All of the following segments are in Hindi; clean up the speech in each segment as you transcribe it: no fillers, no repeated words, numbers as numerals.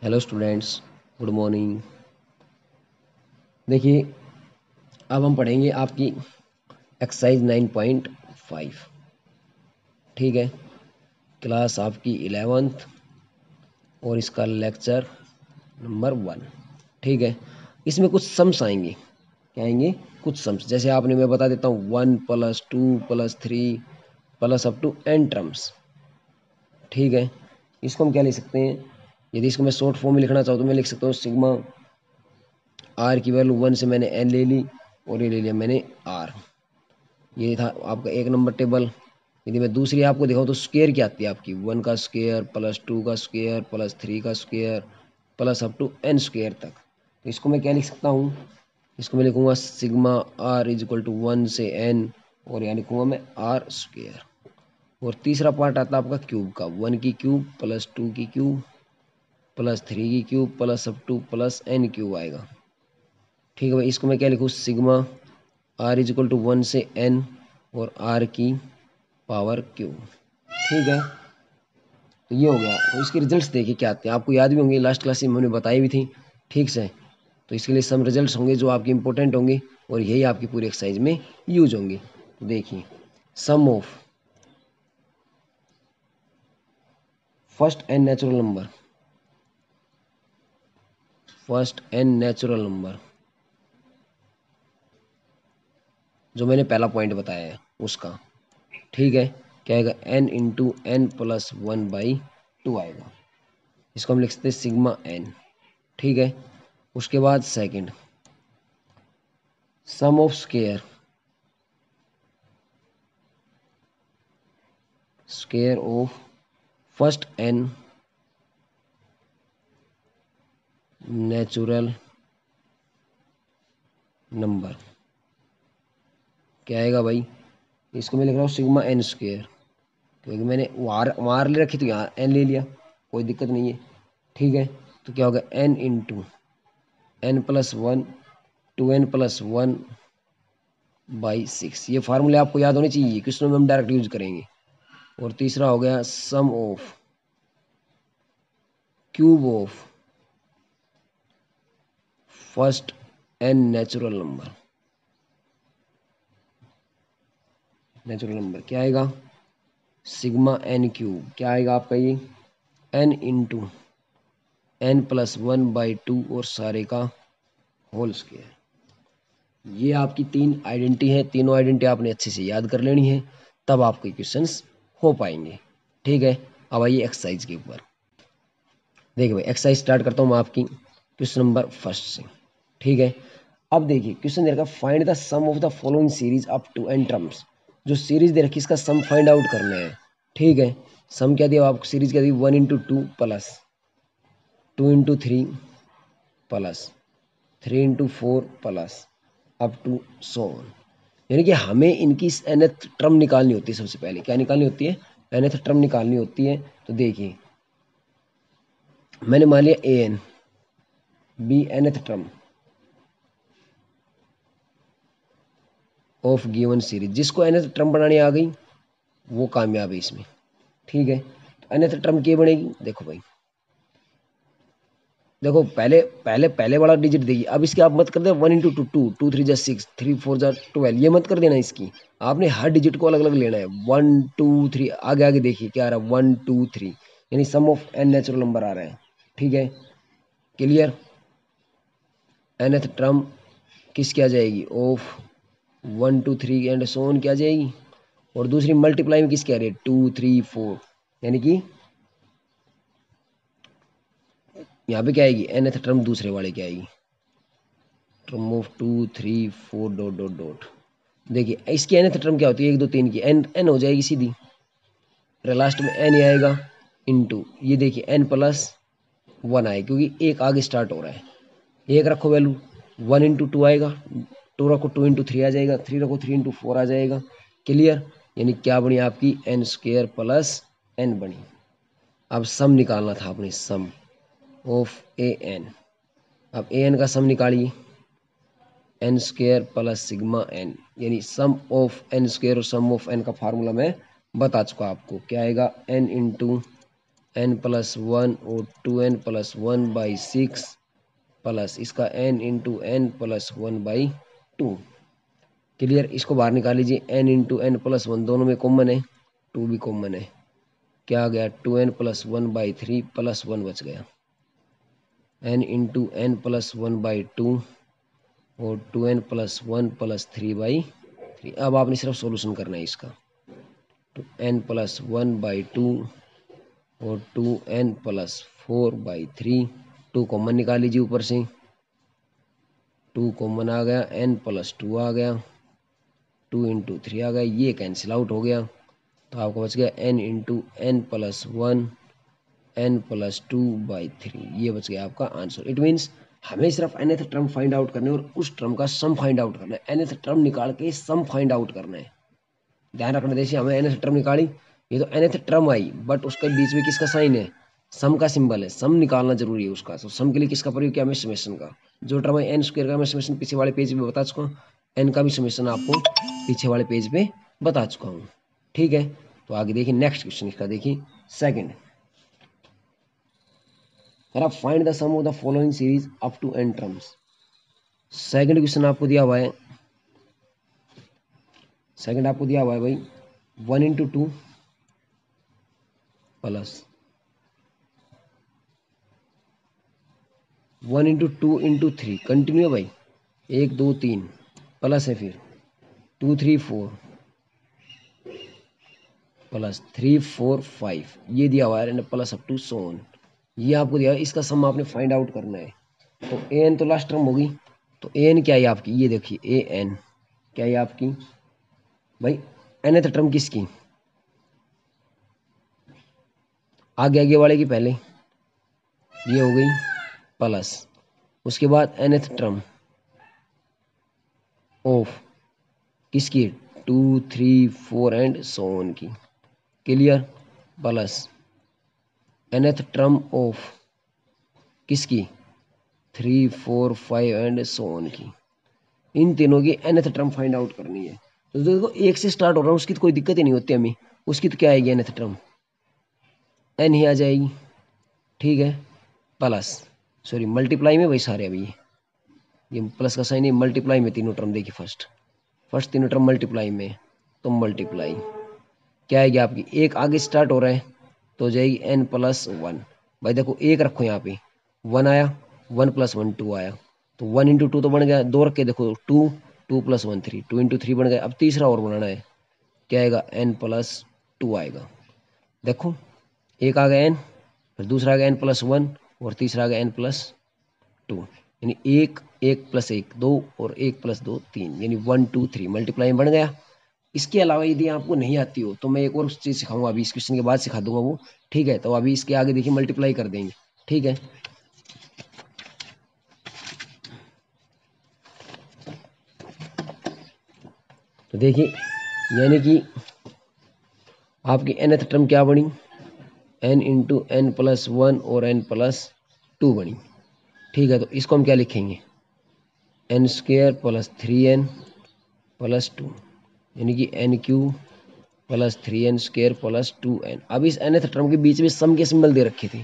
Hello students, good morning. देखिए, अब हम पढ़ेंगे आपकी एक्सरसाइज 9.5। ठीक है, क्लास आपकी 11th और इसका लेक्चर नंबर 1। ठीक है, इसमें कुछ सम्स आएंगे। क्या आएंगे? कुछ सम्स। जैसे आपने, मैं बता देता हूँ, 1 + 2 + 3 plus up to n terms. ठीक है, इसको हम क्या लिख सकते हैं? यदि इसको मैं शॉर्ट फॉर्म में लिखना चाहूँ तो मैं लिख सकता हूँ सिग्मा आर की वैल्यू 1 से मैंने n ले ली और ये ले लिया मैंने r। ये था आपका 1 नंबर टेबल। यदि मैं दूसरी आपको दिखाऊँ तो स्क्वायर क्या आती है आपकी? 1 का स्क्वायर प्लस 2 का स्क्वायर प्लस 3 का square plus up to n square तक। तो इसको मैं क्या लिख सकता हूँ? इसको मैं लिखूंगा सिग्मा r = 1 से n, और यहाँ लिखूंगा मैं r स्क्वायर। और तीसरा पार्ट आता है आपका क्यूब का, 1 की क्यूब प्लस 2 की क्यूब प्लस 3 की cube plus up two plus n cube आएगा। ठीक है भाई, इसको मैं क्या लिखूँ? सिग्मा r = 1 से n और r की पावर क्यूब। ठीक है, तो ये हो गया। तो इसके रिजल्ट्स देखिए क्या आते हैं, आपको याद भी होंगे, लास्ट क्लास में हमने बताई भी थी। ठीक से, तो इसके लिए सम रिजल्ट्स होंगे जो आपके इंपॉर्टेंट होंगे और यही आपकी पूरी एक्सरसाइज में यूज होंगे। तो देखिए, sum of first n natural number, first n natural number जो मैंने पहला पॉइंट बताया है उसका। ठीक है, क्या आएगा? n इंटू एन प्लस 1/2 आएगा। इसको हम लिख सकते हैं सिग्मा n। ठीक है, उसके बाद second, sum of square, square of first n natural number. क्या आएगा भाई? इसको मैं लिख रहा हूँ सिग्मा n स्क्वायर, क्योंकि मैंने वार ले रखी तो यहाँ n ले लिया, कोई दिक्कत नहीं है। ठीक है, तो क्या होगा? n into n plus 1 2n + 1/6। ये फार्मूले आपको याद होने चाहिए, क्वेश्चन में हम डायरेक्ट यूज करेंगे। और तीसरा हो गया sum of cube of first n natural number. Natural number क्या आएगा? Sigma n cube. क्या आएगा आपका ये? n इंटू एन प्लस 1/2 और सारे का होल स्क्वायर। ये आपकी तीन आइडेंटिटी है, तीनों आइडेंटिटी आपने अच्छे से याद कर लेनी है, तब आपके क्वेश्चंस हो पाएंगे। ठीक है, अब आइए एक्सरसाइज के ऊपर। देखिए भाई, एक्सरसाइज स्टार्ट करता हूँ मैं आपकी क्वेश्चन नंबर फर्स्ट से। ठीक है, अब देखिए क्वेश्चन दे रखा, find the sum of the following series up to n terms. जो सीरीज दे रखी इसका सम फाइंड आउट करना है। ठीक है, सम क्या दिया आपको? सीरीज क्या दी? 1 × 2 plus 2 × 3 plus 3 × 4 plus up to so on. यानी कि हमें इनकी nth टर्म निकालनी होती है। सबसे पहले क्या निकालनी होती है? nth टर्म निकालनी होती है। तो देखिए, मैंने मान लिया an be nth term of given series. जिसको nth टर्म बनानी आ गई वो कामयाब है इसमें। ठीक है, तो nth टर्म क्या बनेगी? देखो भाई, देखो पहले पहले पहले वाला डिजिट देखिए। अब इसके आप मत कर दे 1 × 2 2 2 3 जा 6 3 4 जा 12, ये मत कर देना इसकी। आपने हर डिजिट को अलग अलग लेना है। 1 2 3 आगे आगे देखिए क्या आ रहा है? 1 2 3, यानी सम ऑफ n नेचुरल नंबर आ रहा है। ठीक है, क्लियर? nth टर्म किसकी आ जाएगी? ऑफ 1 2 3 एंड सो ऑन क्या आ जाएगी? और दूसरी मल्टीप्लाई में किसकी आ रही है? 2 3 4, यानी कि यहाँ पे क्या आएगी? nth टर्म दूसरे वाले क्या आएगी? Term of 2 3 4 dot dot dot. देखिए इसकी nth टर्म क्या होती है? 1 2 3 की n हो जाएगी सीधी, लास्ट में n ही आएगा इनटू ये देखिए n + 1 आए, क्योंकि एक आगे स्टार्ट हो रहा है। एक रखो वैल्यू, 1 × 2 आएगा, 2 रखो 2 × 3 आ जाएगा, 3 रखो 3 × 4 आ जाएगा। क्लियर? यानी क्या बनी आपकी? n² + n बनी। अब सम निकालना था अपने, सम ऑफ an। अब an का सम निकालिए, n² + सिग्मा n, यानी सम ऑफ n² और सम ऑफ n का फार्मूला मैं बता चुका आपको। क्या आएगा? n into n plus one और 2n+1/6 प्लस इसका n into n plus 1/2। Clear. इसको बाहर निकाल लीजिए, n इंटू एन प्लस 1 दोनों में कॉमन है, 2 भी कॉमन है, क्या आ गया 2n+1/3 प्लस 1 बच गया, n इंटू एन प्लस 1/2 और 2n+1 प्लस 3/3। अब आपने सिर्फ सॉल्यूशन करना है इसका, तो n+1/2 और 2n+4/3, 2 कॉमन निकाल लीजिए ऊपर से, 2 कॉमन आ गया, n+2 आ गया, 2 इंटू 3 आ गया, ये कैंसिल आउट हो गया, तो आपको बच गया n into n plus 1 n+2/3, ये बच गया आपका आंसर। इट मीन्स हमें सिर्फ nth टर्म फाइंड आउट करना है और उस टर्म का सम फाइंड आउट करना है, nth टर्म निकाल के सम फाइंड आउट करना है। ध्यान रखना, जैसे हमें nth टर्म निकाली, ये तो nth टर्म आई, बट उसके बीच में किसका साइन है, सम का सिंबल है, सम निकालना जरूरी है उसका। तो सम के लिए किसका प्रयोग किया, मैं समेशन का। जो टर्म है n² का मैं समेशन पीछे वाले पेज पे बता चुका हूँ, n का भी समेशन आपको पीछे वाले पेज पे बता चुका हूँ। ठीक है, तो आगे देखिए नेक्स्ट क्वेश्चन इसका, देखिए second, find the sum of the following series up to n terms. Second question आपको दिया हुआ है, सेकंड आपको दिया हुआ है भाई 1 into 2 plus 1 into 2 into 3 continue भाई, 1 2 3 प्लस है, फिर 2 3 4 प्लस 3 4 5, ये दिया हुआ है, plus up to so on, ये आपको दिया है। इसका सम आपने फाइंड आउट करना है। तो ए एन तो लास्ट टर्म होगी, तो ए एन क्या है आपकी, ये देखिए ए एन क्या है आपकी भाई, nth टर्म किसकी, आगे आगे वाले की पहले, ये हो गई प्लस, उसके बाद nth टर्म ऑफ किसकी, 2 3 4 एंड सो ऑन की। Clear. Plus nth term of किसकी, 3 4 5 एंड सो ऑन की। इन तीनों की nth टर्म फाइंड आउट करनी है। तो देखो एक से स्टार्ट हो रहा है, उसकी तो कोई दिक्कत ही नहीं होती हमें, उसकी तो क्या आएगी nth टर्म, n ही आ जाएगी। ठीक है, प्लस सॉरी मल्टीप्लाई में वही सारे, अभी ये प्लस का साइन है, मल्टीप्लाई में तीनों टर्म देखिए, फर्स्ट तीनों टर्म मल्टीप्लाई में, तो मल्टीप्लाई क्या आएगी आपकी, एक आगे स्टार्ट हो रहा है तो हो जाएगी n+1। भाई देखो एक रखो यहाँ पे, 1 आया, 1 + 1 2 आया, तो 1 इंटू 2 तो बन गया, 2 रख के देखो 2 2 + 1 3, 2 इंटू 3 बन गया। अब तीसरा और बनाना है, क्या आएगा n+2 आएगा। देखो एक आ गया n, फिर दूसरा आ गया n+1 और तीसरा आ गया n+2, यानी 1 1 + 1 2 और 1 + 2 3, यानी 1 2 3 मल्टीप्लाई बन गया। इसके अलावा यदि आपको नहीं आती हो तो मैं एक और चीज सिखाऊंगा, अभी इस क्वेश्चन के बाद सिखा दूंगा वो। ठीक है, तो अभी इसके आगे देखिए मल्टीप्लाई कर देंगे। ठीक है, तो देखिए यानी कि आपकी nth टर्म क्या बनी, n इंटू n+1 और n+2 बनी। ठीक है, तो इसको हम क्या लिखेंगे, n² + 3n + 2, यानी कि n³ + 3n² + 2n। अब इस nth टर्म के बीच में सम के सिंबल दे रखे थे,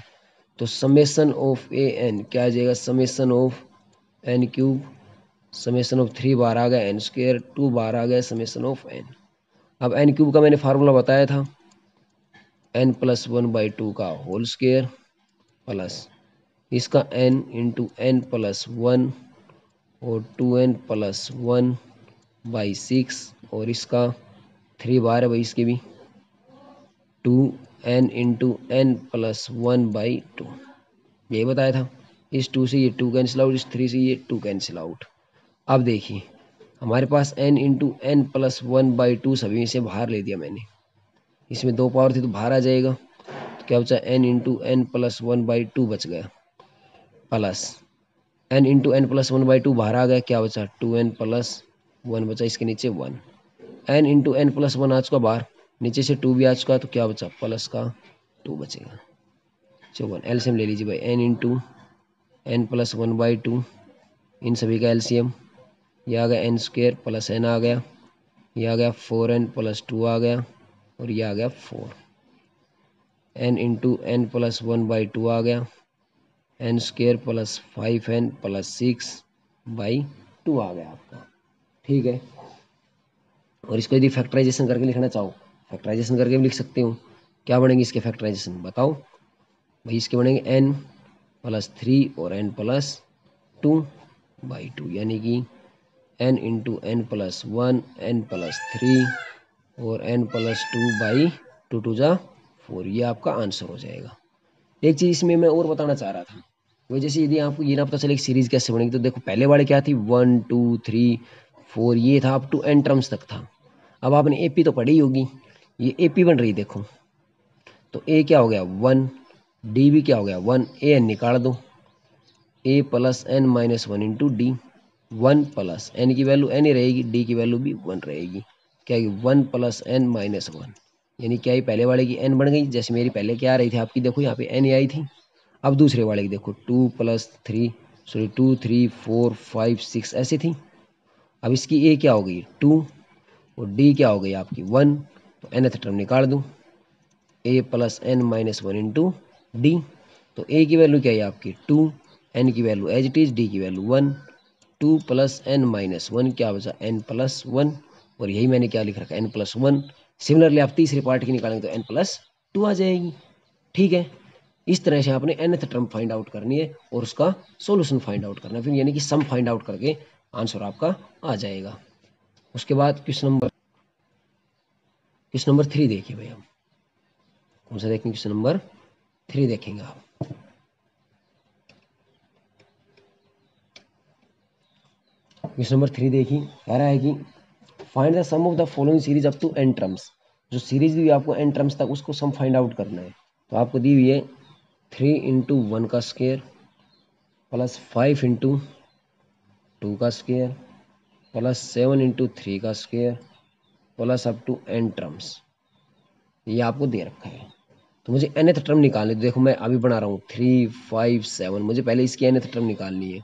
तो समेशन ऑफ ए एन क्या आ जाएगा, summation of n³ summation of 3 बार आ गया, n² 2 बार आ गया, समेशन ऑफ n। अब n³ का मैंने फार्मूला बताया था, n+1/2 का होल स्क्वायर प्लस इसका n इंटू n+1 और 2n+1/6 और इसका 3 बार है भाई, इसकी भी 2n इंटू n+1/2, यही बताया था। इस 2 से ये 2 कैंसिल आउट, इस 3 से ये 2 कैंसिल आउट। अब देखिए हमारे पास n इंटू n+1/2 सभी में से बाहर ले दिया मैंने, इसमें 2 पावर थी तो बाहर आ जाएगा, तो क्या बचा n इंटू n+1/2 बच गया, प्लस n इंटू n+1/2 बाहर आ गया, क्या बचा 2n+1 बचा, इसके नीचे 1, n इंटू n+1 आ चुका बाहर, नीचे से 2 भी आ चुका, तो क्या बचा प्लस का 2 बचेगा। चलो एलसीएम ले लीजिए भाई, n इंटू n+1/2, इन सभी का एलसीएम, ये आ गया n² + n आ गया, ये आ गया 4n + 2 आ गया, और ये आ गया 4। एन इंटू एन प्लस 1/2 आ गया, n square plus 5n plus 6/2 आ गया आपका। ठीक है, और इसको यदि फैक्टराइजेशन करके लिखना चाहो, फैक्टराइजेशन करके भी लिख सकते हो। क्या बनेंगे इसके फैक्टराइजेशन बताओ भाई? इसके बनेंगे n प्लस 3 और n प्लस 2/2, यानी कि n into n plus 1, n plus 3 और n प्लस 2/2 टू जा 4। ये आपका आंसर हो जाएगा। एक चीज इसमें मैं और बताना चाह रहा था, वो जैसे यदि आपको ये ना पता चले कि सीरीज कैसे बनेगी, तो देखो पहले वाले क्या थी 1 2 3 4, ये था अप टू n टर्म्स तक था। अब आपने एपी तो पढ़ी होगी, ये एपी बन रही देखो, तो ए क्या हो गया 1, डी भी क्या हो गया 1, ए एन निकाल दो, a plus n minus 1 into d, 1 plus n की वैल्यू एन ही रहेगी, डी की वैल्यू भी 1 रहेगी, क्या 1 प्लस एन माइनस 1, यानी क्या ही पहले वाले की एन बन गई, जैसे मेरी पहले क्या आ रही थी आपकी, देखो यहाँ पे एन आई थी। अब दूसरे वाले की देखो 2 प्लस 3 सॉरी 2 3 4 5 6 ऐसे थी। अब इसकी ए क्या हो गई 2 और डी क्या हो गई आपकी 1, तो nth टर्म निकाल दूं, a plus n minus 1 into d, तो ए की वैल्यू क्या है आपकी 2, एन की value as it is, d की वैल्यू 1, 2 प्लस एन माइनस 1 क्या बचा एन प्लस 1, और यही मैंने क्या लिख रखा है एन प्लस 1। सिमिलरली आप तीसरे पार्ट की निकालेंगे तो एन प्लस 2 आ जाएगी। ठीक है, इस तरह से आपने nth टर्म फाइंड आउट करनी है और उसका सॉल्यूशन फाइंड आउट करना है, फिर यानी कि सम फाइंड आउट करके आंसर आपका आ जाएगा। उसके बाद क्वेश्चन नंबर 3 देखिए भाई, हम कौन सा देखेंगे, क्वेश्चन नंबर 3 देखेंगे आप। क्वेश्चन नंबर 3 देखिए, कह रहा है कि find the sum of the following series up to n terms. जो सीरीज दी हुई आपको n टर्म्स तक, उसको सम फाइंड आउट करना है। तो आपको दी हुई है 3 इंटू 1 का स्क्वायर प्लस 5 इंटू 2 का स्क्वायर प्लस 7 इंटू 3 का square plus up to n terms, ये आपको दे रखा है। तो मुझे nth टर्म निकालनी, तो देखो मैं अभी बना रहा हूँ 3 5 7, मुझे पहले इसकी nth टर्म निकालनी है।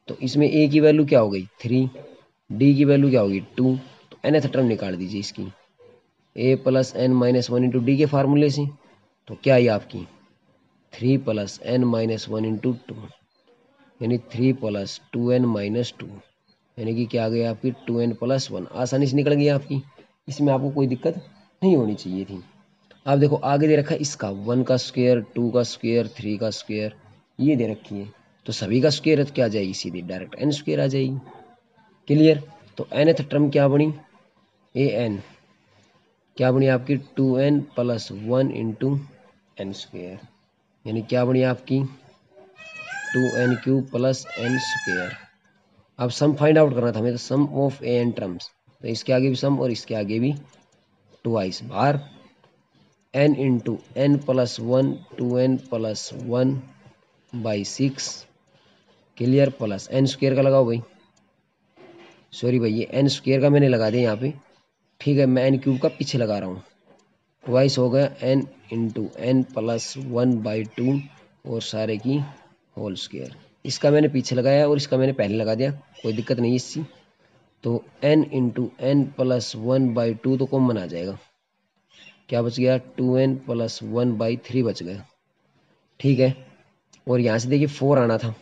तो इसमें a की वैल्यू क्या हो गई 3, डी की वैल्यू क्या होगी 2, तो nth टर्म निकाल दीजिए इसकी, a plus n minus 1 into d के फार्मूले से। तो क्या आई आपकी 3 प्लस एन माइनस 1 इंटू 2, यानी 3 प्लस 2n माइनस 2, यानी कि क्या आ गई आपकी 2n प्लस 1, आसानी से निकल गई आपकी। इसमें आपको कोई दिक्कत नहीं होनी चाहिए थी। आप देखो आगे दे रखा है इसका 1 का स्क्वायर 2 का स्क्वायर 3 का स्क्वायर, ये दे रखी है। तो सभी का स्क्वायर क्या आ जाएगी, सीधी डायरेक्ट n स्क्वायर आ जाएगी। क्लियर? तो nth टर्म क्या बनी ए एन, क्या बनी आपकी 2n plus 1 into N square, यानी क्या बनी आपकी 2n cube plus n square. अब सम फाइंड आउट करना था हमें, तो sum of a n terms, तो इसके आगे भी सम और इसके आगे भी ट्वाइस बार n into n plus 1 2n plus 1/6, clear, plus n square का लगाओ भाई, सॉरी भाई ये एन स्क्वायर का मैंने लगा दिया यहाँ पे। ठीक है, मैं एन क्यूब का पीछे लगा रहा हूँ, ट्वाइस हो गया n इंटू एन प्लस 1/2 और सारे की होल स्क्वायर। इसका मैंने पीछे लगाया और इसका मैंने पहले लगा दिया, कोई दिक्कत नहीं इसकी। तो n इंटू एन प्लस 1/2 तो कॉमन आ जाएगा, क्या बच गया 2n प्लस 1/3 बच गया। ठीक है, और यहाँ से देखिए 4 आना था,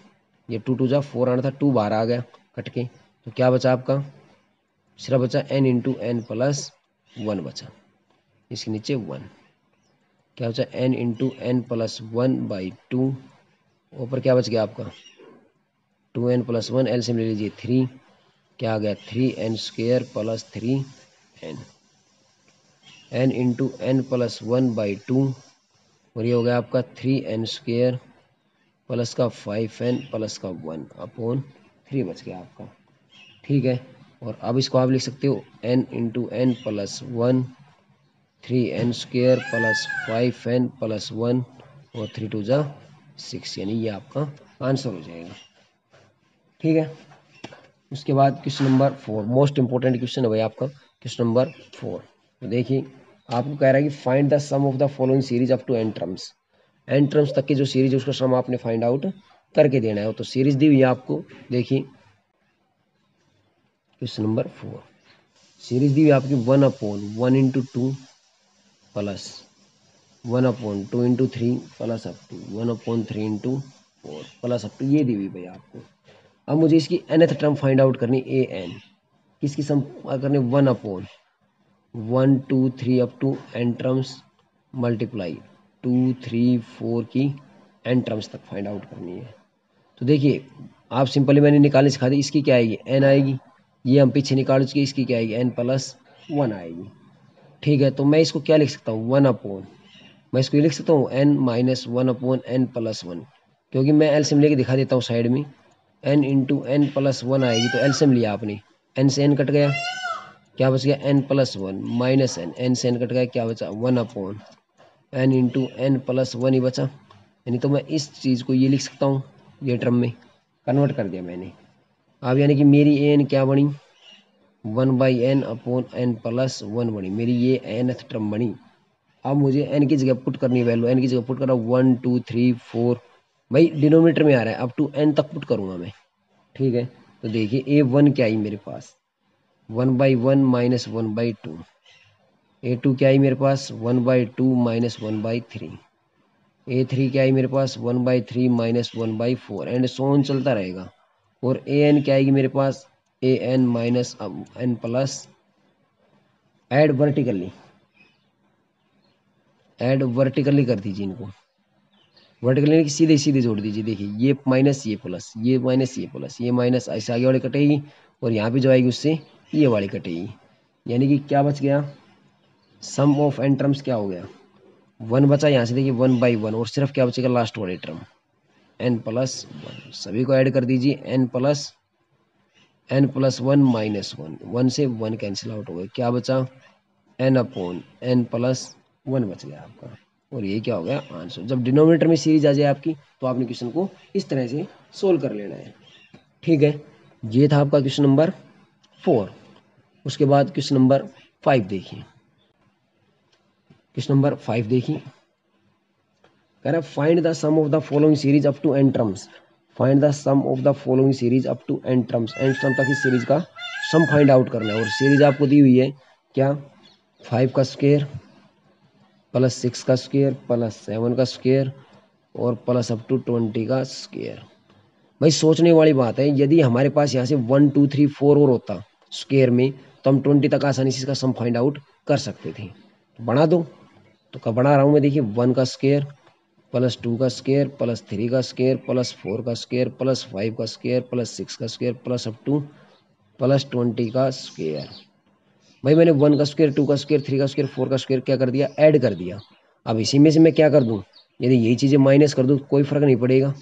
ये 2 2 जा 4 आना था, 2 बाहर आ गया कट के, तो क्या बचा आपका सिर्फ बचा n इंटू एन प्लस 1 बचा, इसके नीचे 1, क्या बचा n इंटू एन प्लस 1/2, ऊपर क्या बच गया आपका 2n प्लस 1, एलसीएम ले लीजिए 3, क्या आ गया 3n square plus 3n, n into n plus 1/2, और ये हो गया आपका 3n स्क्वायर प्लस का 5n प्लस का 1/3 बच गया आपका। ठीक है, और अब इसको आप लिख सकते हो n into n plus 1, 3n square plus 5n plus 1 और 3 2 जा 6, यानी ये आपका आंसर हो जाएगा। ठीक है, उसके बाद question number 4, most important question है भाई आपका, क्वेश्चन नंबर 4। तो देखिए आपको कह रहा है कि find the sum of the following series up to n terms, n terms तक की जो सीरीज है उसका सम आपने फाइंड आउट करके देना है। तो सीरीज दी हुई है आपको, देखिए क्वेश्चन नंबर 4, सीरीज दी हुई है आपकी 1/1 into 2 plus 1/2 into 3 plus up to 1/3 into 4 plus up to, ये दी हुई भाई आपको। अब मुझे इसकी nth टर्म फाइंड आउट करनी, ए एन किसकी सम करनी, 1/1 2 3 up to n terms multiply 2 3 4 की एन टर्म्स तक फाइंड आउट करनी है। तो देखिए आप सिंपली मैंने निकालने सिखा दी, इसकी क्या आएगी एन आएगी, ये हम पीछे निकाल चुके, इसकी क्या आएगी n+1 आएगी। ठीक है, तो मैं इसको क्या लिख सकता हूँ, मैं इसको ये लिख सकता हूँ n-1/n+1, क्योंकि मैं एलसीएम लेके दिखा देता हूँ साइड में, n इंटू n+1 आएगी, तो एलसीएम लिया आपने, n से n कट गया, क्या बच गया n+1 माइनस n से n कट गया, क्या बचा 1/n इंटू n+1 ही बचा। यानी तो मैं इस चीज़ को ये लिख सकता हूँ, ये टर्म में कन्वर्ट कर दिया मैंने। अब यानी कि मेरी एन क्या बनी, 1/n/n+1 बनी, मेरी ये nth टर्म बनी। अब मुझे n की जगह पुट करनी है वैल्यू, n की जगह पुट करा 1 2 3 4, भाई डिनोमिनेटर में आ रहा है, अप टू n तक पुट करूंगा मैं। ठीक है, तो देखिए a1 क्या आई मेरे पास 1/1 माइनस 1/2, a2 क्या आई मेरे पास 1/2 माइनस 1/3, a3 क्या आई मेरे पास 1/3 माइनस 1/4 एंड सो ऑन चलता रहेगा। और an क्या आएगी मेरे पास an minus n plus, add vertically कर दीजिए इनको, वर्टिकली सीधे सीधे जोड़ दीजिए। देखिए ये माइनस ये प्लस, ये माइनस ये प्लस, ये माइनस ऐसे आगे वाली कटेगी, और यहाँ पे जो आएगी उससे ये वाली कटेगी। यानी कि क्या बच गया, सम ऑफ एन टर्म्स क्या हो गया 1 बचा, यहाँ से देखिए 1/1, और सिर्फ क्या बचेगा लास्ट वाली टर्म n+1। सभी को ऐड कर दीजिए, n+1 माइनस 1, 1 से 1 कैंसिल आउट हो गए, क्या बचा n/n+1 बच गया आपका। और ये क्या हो गया आंसर। जब डिनोमिनेटर में सीरीज आ जाए आपकी, तो आपने क्वेश्चन को इस तरह से सोल्व कर लेना है। ठीक है, ये था आपका क्वेश्चन नंबर 4। उसके बाद क्वेश्चन नंबर 5 देखिए। क्वेश्चन नंबर 5 देखिए, कह रहा है find the sum of the following series up to n terms, find the sum of the following series up to n terms, n term तक इस सीरीज का सम फाइंड आउट करना है। और सीरीज आपको दी हुई है क्या, 5 का स्क्वायर प्लस 6 का स्क्वायर प्लस 7 का स्क्वायर और प्लस अप टू 20 का स्क्वायर। भाई सोचने वाली बात है, यदि हमारे पास यहाँ से 1 2 3 4 और होता स्क्वायर में, तो हम 20 तक आसानी से इसका सम फाइंड आउट कर सकते थे। तो बना दो, तो कब बना रहा हूँ मैं, देखिए 1 का स्क्वायर प्लस 2 का स्क्वायर प्लस 3 का स्क्वायर प्लस 4 का स्क्वायर प्लस 5 का स्क्वायर प्लस 6 का square plus up two plus 20 का स्क्वायर। भाई मैंने 1 का स्क्वायर 2 का स्क्वायर 3 का स्क्वायर 4 का स्क्वायर क्या कर दिया, ऐड कर दिया। अब इसी में से मैं क्या कर दूं, यदि यही चीजें माइनस कर दूं कोई फर्क नहीं पड़ेगा,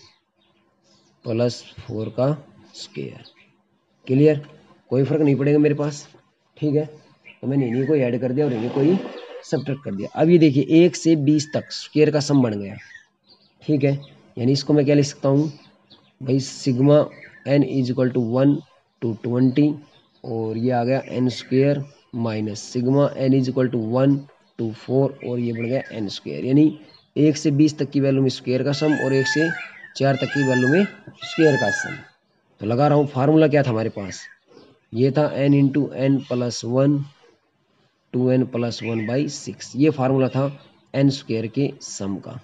+4 का स्क्वायर, क्लियर, कोई फर्क नहीं पड़ेगा मेरे पास। ठीक है, तो मैंने इन्हीं को ऐड कर दिया और इन्हीं को ही सब्ट्रैक्ट कर दिया। अब ये देखिए 1 से 20 तक स्क्वायर का सम बन गया। ठीक है, यानी इसको मैं क्या लिख सकता हूँ भाई, सिग्मा n = 1 to 20, और ये आ गया n² minus sigma n = 1 to 4, और ये बढ़ गया n²। यानी 1 से 20 तक की वैल्यू में स्क्वायर का सम और 1 से 4 तक की वैल्यू में स्क्वायर का सम। तो लगा रहा हूँ फार्मूला क्या था हमारे पास, ये था n × n+1 2n+1/6, ये फार्मूला था n² के सम का।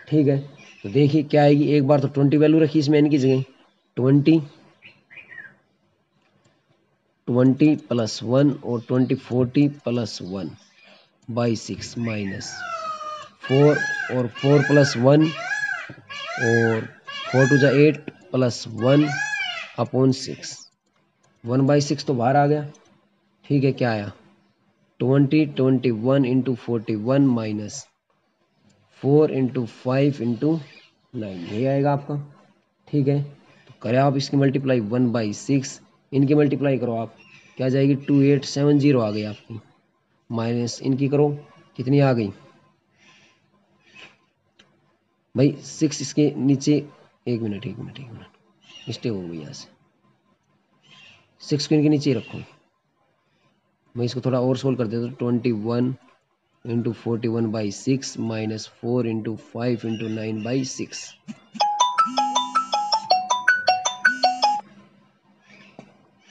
ठीक है, तो देखिए क्या आएगी, एक बार तो 20 वैल्यू रखी इसमें n की जगह, 20 + 1 और 20 40 + 1/6 माइनस 4 और 4 + 1 और 4 2 = 8 + 1/6, 1/6 तो बाहर आ गया। ठीक है, क्या आया 20 21 × 41 माइनस 4 × 5 × 9, यही आएगा आपका। ठीक है, तो करें आप इसकी मल्टीप्लाई 1/6, इनकी मल्टीप्लाई करो आप, क्या जाएगी 2870 आ गई आपकी, माइनस इनकी करो कितनी आ गई भाई 6, इसके नीचे एक मिनट मिस्टेक हो गई, यहाँ से 6 को इनके नीचे रखो। मैं इसको थोड़ा और सोल्व कर देता हूँ, 21 × 41/6 माइनस 4 × 5 × 9/6,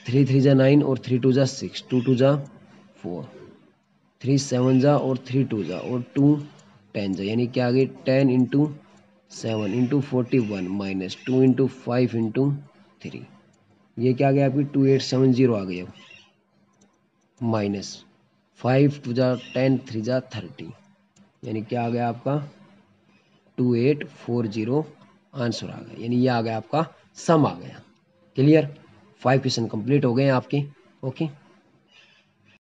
3 3 = 9 और 3 2 = 6, 2 2 = 4, 3 7 = और 3 2 = और 2 10 जा यानी क्या आ गई 10 into 7 into 41 minus 2 into 5 into 3, ये क्या आ गया आपकी 2870 आ गई। अब माइनस 5 टू जा 10 3 जा 30 यानी क्या आ गया आपका 2840 आंसर आ गया, यानी ये आ गया आपका सम आ गया। क्लियर, 5 क्वेश्चन कंप्लीट हो गए हैं आपके। ओके।